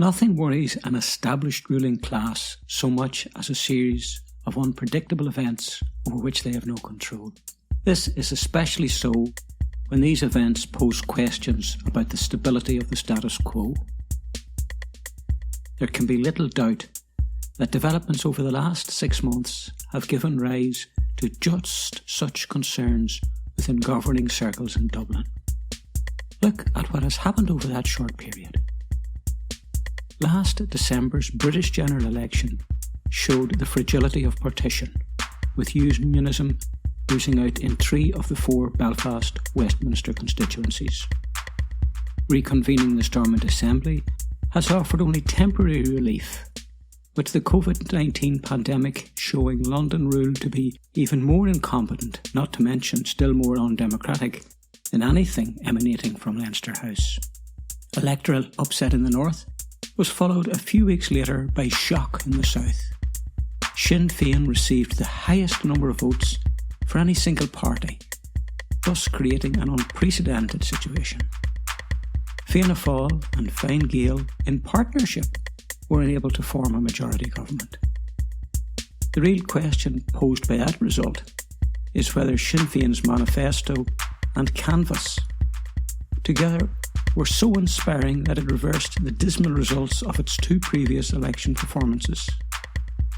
Nothing worries an established ruling class so much as a series of unpredictable events over which they have no control. This is especially so when these events pose questions about the stability of the status quo. There can be little doubt that developments over the last 6 months have given rise to just such concerns within governing circles in Dublin. Look at what has happened over that short period. Last December's British general election showed the fragility of partition, with unionism losing out in 3 of the 4 Belfast Westminster constituencies. Reconvening the Stormont Assembly has offered only temporary relief, with the COVID-19 pandemic showing London rule to be even more incompetent, not to mention still more undemocratic, than anything emanating from Leinster House. Electoral upset in the north was followed a few weeks later by shock in the south. Sinn Féin received the highest number of votes for any single party, thus creating an unprecedented situation. Fianna Fáil and Fine Gael, in partnership, were unable to form a majority government. The real question posed by that result is whether Sinn Féin's manifesto and canvass together were so inspiring that it reversed the dismal results of its 2 previous election performances.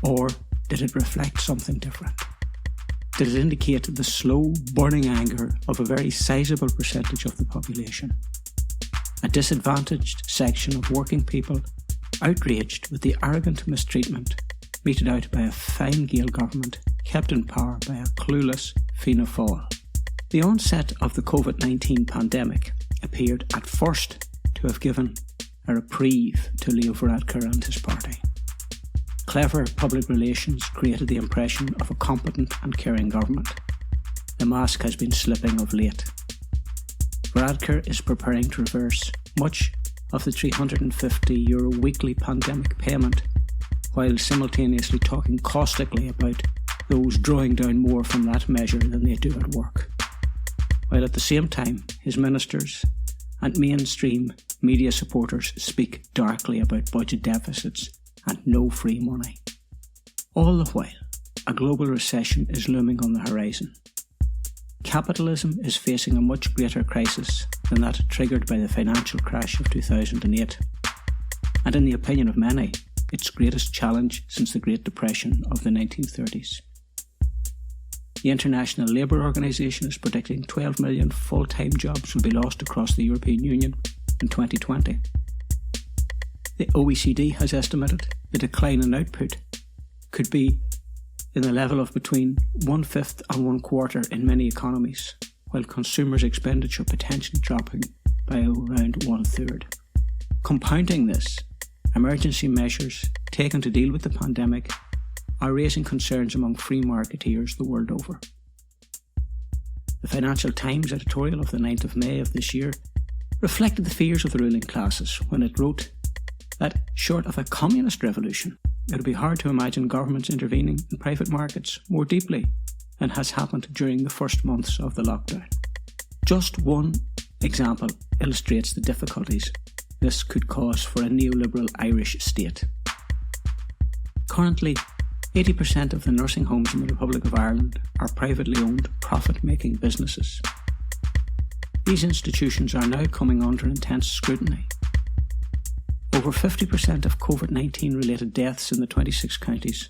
Or did it reflect something different? Did it indicate the slow, burning anger of a very sizable percentage of the population? A disadvantaged section of working people outraged with the arrogant mistreatment meted out by a Fine Gael government kept in power by a clueless Fianna Fáil. The onset of the COVID-19 pandemic appeared at first to have given a reprieve to Leo Varadkar and his party. Clever public relations created the impression of a competent and caring government. The mask has been slipping of late. Varadkar is preparing to reverse much of the €350 weekly pandemic payment, while simultaneously talking caustically about those drawing down more from that measure than they do at work. While at the same time his ministers and mainstream media supporters speak darkly about budget deficits and no free money. All the while, a global recession is looming on the horizon. Capitalism is facing a much greater crisis than that triggered by the financial crash of 2008, and in the opinion of many, its greatest challenge since the Great Depression of the 1930s. The International Labour Organization is predicting 12 million full-time jobs will be lost across the European Union in 2020. The OECD has estimated the decline in output could be in the level of between 1/5 and 1/4 in many economies, while consumers' expenditure potentially dropping by around 1/3. Compounding this, emergency measures taken to deal with the pandemic are raising concerns among free marketeers the world over. The Financial Times editorial of the 9th of May of this year reflected the fears of the ruling classes when it wrote that, short of a communist revolution, it would be hard to imagine governments intervening in private markets more deeply than has happened during the first months of the lockdown. Just one example illustrates the difficulties this could cause for a neoliberal Irish state. Currently, 80% of the nursing homes in the Republic of Ireland are privately owned, profit-making businesses. These institutions are now coming under intense scrutiny. Over 50% of COVID-19 related deaths in the 26 counties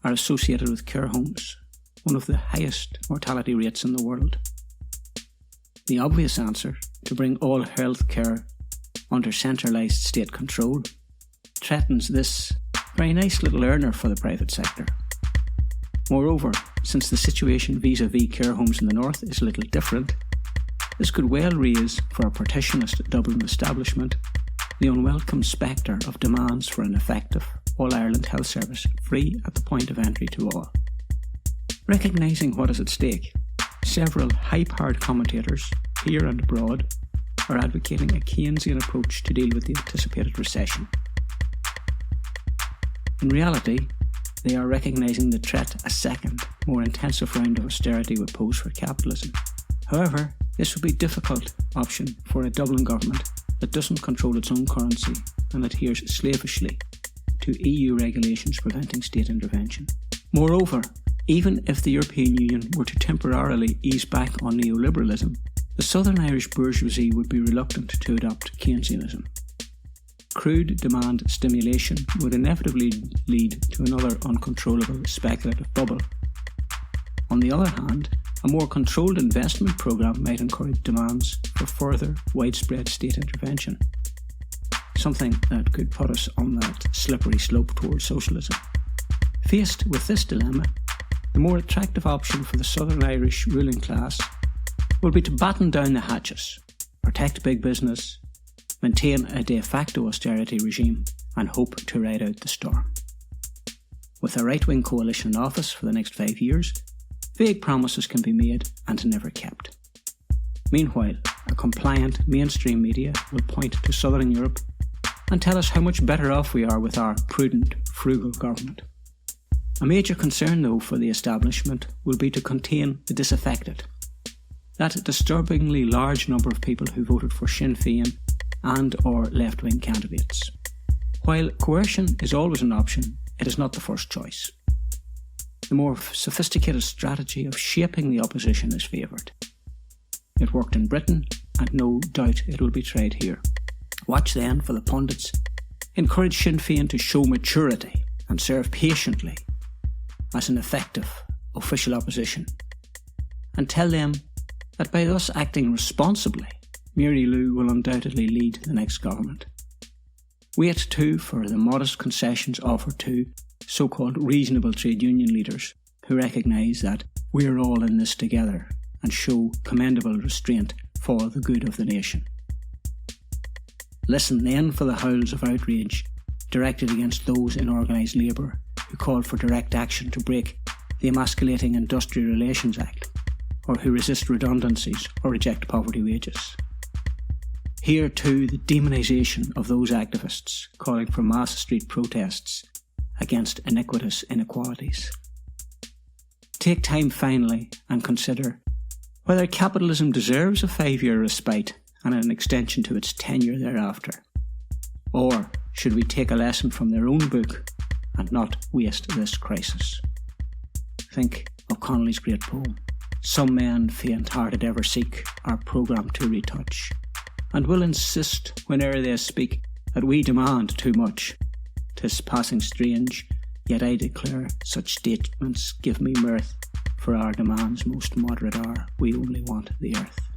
are associated with care homes, one of the highest mortality rates in the world. The obvious answer, to bring all health care under centralised state control, threatens this very nice little earner for the private sector. Moreover, since the situation vis-à-vis care homes in the north is a little different, this could well raise for a partitionist Dublin establishment the unwelcome spectre of demands for an effective All-Ireland health service free at the point of entry to all. Recognising what is at stake, several high-powered commentators, here and abroad, are advocating a Keynesian approach to deal with the anticipated recession. In reality, they are recognising the threat a second, more intensive round of austerity would pose for capitalism. However, this would be a difficult option for a Dublin government that doesn't control its own currency and adheres slavishly to EU regulations preventing state intervention. Moreover, even if the European Union were to temporarily ease back on neoliberalism, the Southern Irish bourgeoisie would be reluctant to adopt Keynesianism. Crude demand stimulation would inevitably lead to another uncontrollable speculative bubble. On the other hand, a more controlled investment programme might encourage demands for further widespread state intervention, something that could put us on that slippery slope towards socialism. Faced with this dilemma, the more attractive option for the Southern Irish ruling class will be to batten down the hatches, protect big business, maintain a de facto austerity regime, and hope to ride out the storm. With a right-wing coalition in office for the next 5 years, vague promises can be made and never kept. Meanwhile, a compliant mainstream media will point to Southern Europe and tell us how much better off we are with our prudent, frugal government. A major concern, though, for the establishment will be to contain the disaffected, that disturbingly large number of people who voted for Sinn Féin and or left-wing candidates. While coercion is always an option, it is not the first choice. The more sophisticated strategy of shaping the opposition is favoured. It worked in Britain, and no doubt it will be tried here. Watch then for the pundits encourage Sinn Féin to show maturity and serve patiently as an effective official opposition, and tell them that by thus acting responsibly, Mary Lou will undoubtedly lead the next government. Wait too for the modest concessions offered to so-called reasonable trade union leaders who recognise that we are all in this together and show commendable restraint for the good of the nation. Listen then for the howls of outrage directed against those in organised labour who called for direct action to break the Emasculating Industrial Relations Act, or who resist redundancies or reject poverty wages. Hear too the demonisation of those activists calling for mass street protests against iniquitous inequalities. Take time finally and consider whether capitalism deserves a 5-year respite and an extension to its tenure thereafter. Or should we take a lesson from their own book and not waste this crisis? Think of Connolly's great poem, "Some men faint-hearted ever seek our programme to retouch, and will insist whene'er they speak that we demand too much. 'Tis passing strange, yet I declare such statements give me mirth, for our demands most moderate are, we only want the earth."